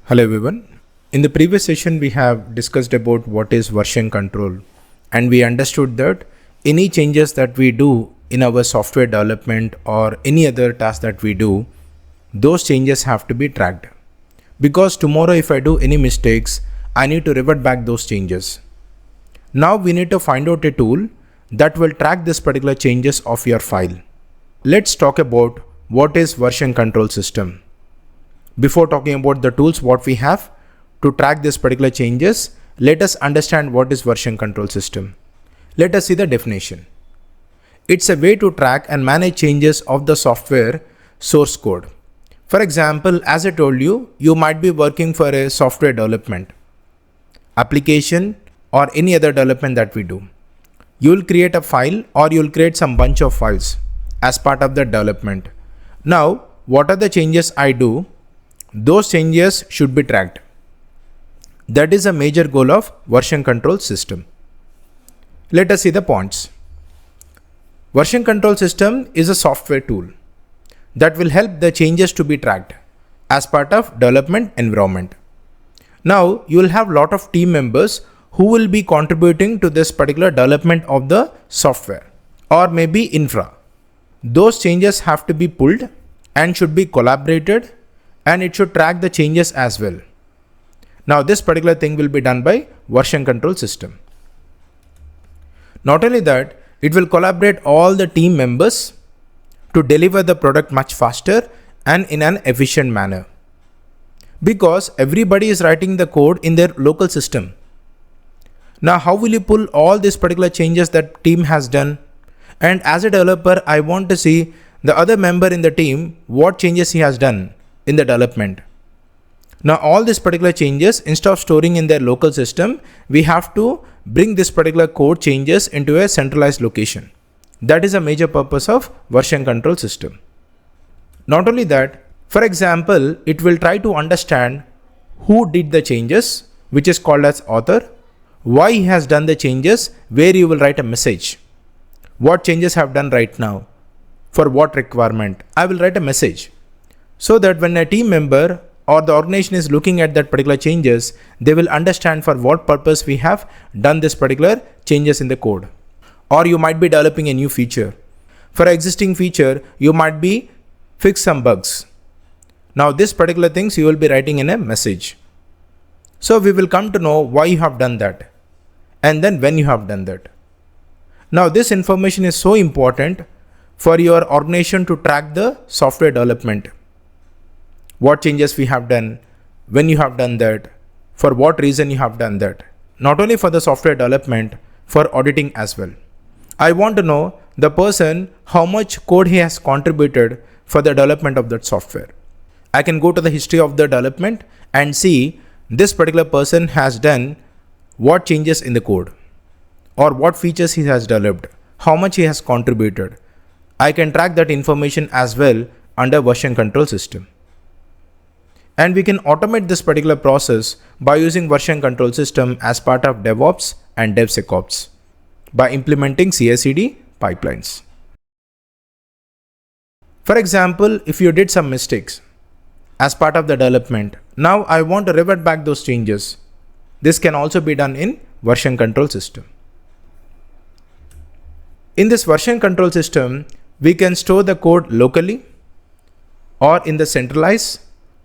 Hello everyone. In the previous session we have discussed about what is version control, and we understood that any changes that we do in our software development or any other task that we do, those changes have to be tracked. Because tomorrow if I do any mistakes, I need to revert back those changes. Now we need to find out a tool that will track this particular changes of your file. Let's talk about what is version control system. Before talking about the tools what we have to track this particular changes, let us understand what is version control system. Let us see the definition. It's a way to track and manage changes of the software source code. For example, as I told you, you might be working for a software development, application or any other development that we do. You will create a file or you will create some bunch of files as part of the development. Now, what are the changes I do? Those changes should be tracked. That is a major goal of version control system. Let us see the points. Version control system is a software tool that will help the changes to be tracked as part of development environment. Now you will have lot of team members who will be contributing to this particular development of the software or maybe infra. Those changes have to be pulled and should be collaborated, and it should track the changes as well. Now this particular thing will be done by version control system. Not only that, it will collaborate all the team members to deliver the product much faster and in an efficient manner. Because everybody is writing the code in their local system. Now how will you pull all these particular changes that team has done? And as a developer, I want to see the other member in the team, what changes he has done in the development. Now all these particular changes, instead of storing in their local system, we have to bring this particular code changes into a centralized location. That is a major purpose of version control system. Not only that, for example, it will try to understand who did the changes, which is called as author, why he has done the changes, where you will write a message. What changes have done right now, for what requirement, I will write a message. So that when a team member or the organization is looking at that particular changes, they will understand for what purpose we have done this particular changes in the code. Or you might be developing a new feature. For an existing feature, you might be fix some bugs. Now this particular things you will be writing in a message. So we will come to know why you have done that and then when you have done that. Now this information is so important for your organization to track the software development. What changes we have done, when you have done that, for what reason you have done that. Not only for the software development, for auditing as well. I want to know the person, how much code he has contributed for the development of that software. I can go to the history of the development and see this particular person has done what changes in the code or what features he has developed, how much he has contributed. I can track that information as well under version control system. And we can automate this particular process by using version control system as part of DevOps and DevSecOps by implementing CI/CD pipelines. For example, if you did some mistakes as part of the development, now I want to revert back those changes. This can also be done in version control system. In this version control system, we can store the code locally or in the centralized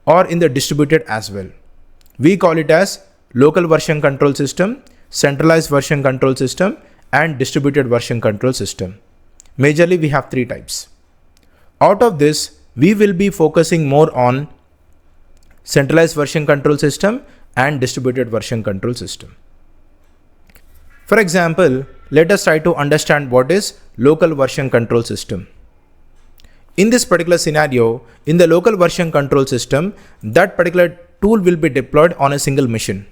or in the distributed as well. We call it as local version control system, centralized version control system, and distributed version control system. Majorly we have three types. Out of this, we will be focusing more on centralized version control system and distributed version control system. For example, let us try to understand what is local version control system. In this particular scenario, in the local version control system, that particular tool will be deployed on a single machine.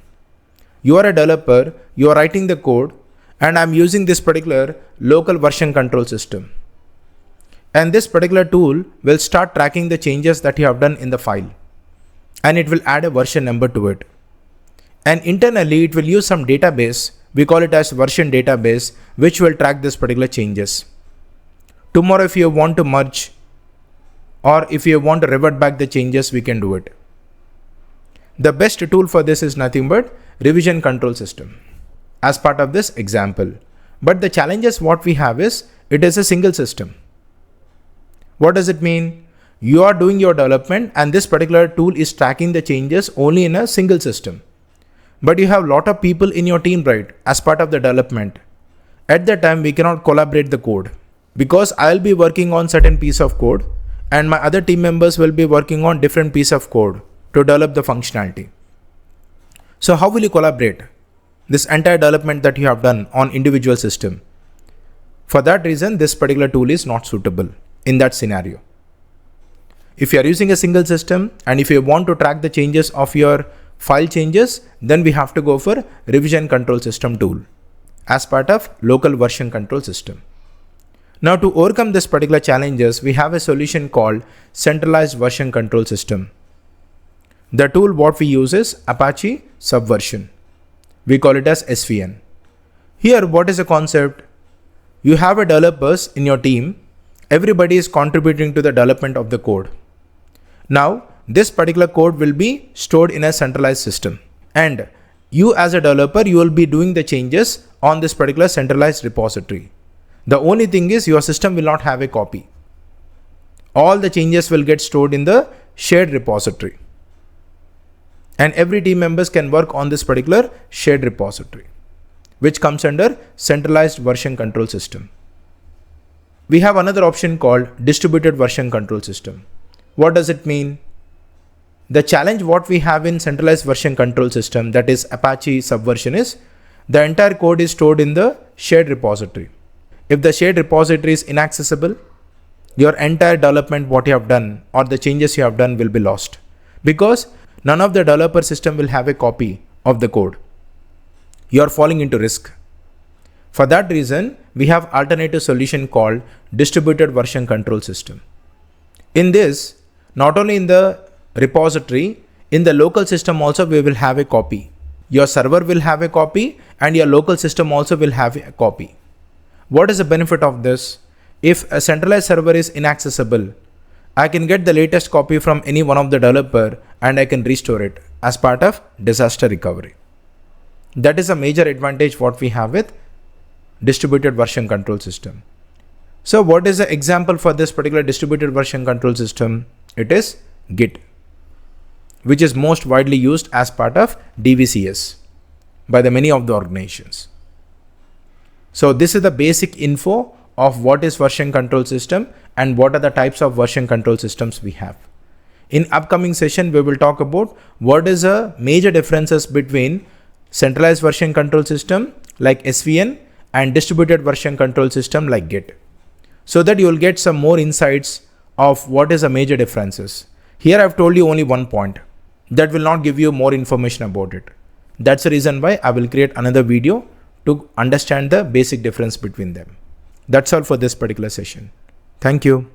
You are a developer, you are writing the code, and I am using this particular local version control system. And this particular tool will start tracking the changes that you have done in the file. And it will add a version number to it. And internally, it will use some database, we call it as version database, which will track this particular changes. Tomorrow, if you want to merge, or if you want to revert back the changes, we can do it. The best tool for this is nothing but revision control system as part of this example. But the challenges what we have is it is a single system. What does it mean? You are doing your development and this particular tool is tracking the changes only in a single system. But you have a lot of people in your team, right, as part of the development. At that time, we cannot collaborate the code because I'll be working on certain piece of code and my other team members will be working on different piece of code to develop the functionality. So how will you collaborate this entire development that you have done on individual system? For that reason, this particular tool is not suitable in that scenario. If you are using a single system and if you want to track the changes of your file changes, then we have to go for revision control system tool as part of local version control system. Now to overcome this particular challenges, we have a solution called centralized version control system. The tool what we use is Apache Subversion. We call it as SVN. Here, what is the concept? You have a developers in your team. Everybody is contributing to the development of the code. Now, this particular code will be stored in a centralized system. And you as a developer, you will be doing the changes on this particular centralized repository. The only thing is your system will not have a copy. All the changes will get stored in the shared repository. And every team members can work on this particular shared repository, which comes under centralized version control system. We have another option called distributed version control system. What does it mean? The challenge what we have in centralized version control system, that is Apache Subversion, is the entire code is stored in the shared repository. If the shared repository is inaccessible, your entire development what you have done or the changes you have done will be lost because none of the developer system will have a copy of the code. You are falling into risk. For that reason, we have alternative solution called distributed version control system. In this, not only in the repository, in the local system also we will have a copy. Your server will have a copy and your local system also will have a copy. What is the benefit of this? If a centralized server is inaccessible, I can get the latest copy from any one of the developer and I can restore it as part of disaster recovery. That is a major advantage what we have with distributed version control system. So what is the example for this particular distributed version control system? It is Git, which is most widely used as part of DVCS by the many of the organizations. So this is the basic info of what is version control system and what are the types of version control systems we have. In upcoming session, we will talk about what is the major differences between centralized version control system like SVN and distributed version control system like Git, so that you will get some more insights of what is the major differences. Here I have told you only one point. That will not give you more information about it. That's the reason why I will create another video to understand the basic difference between them. That's all for this particular session. Thank you.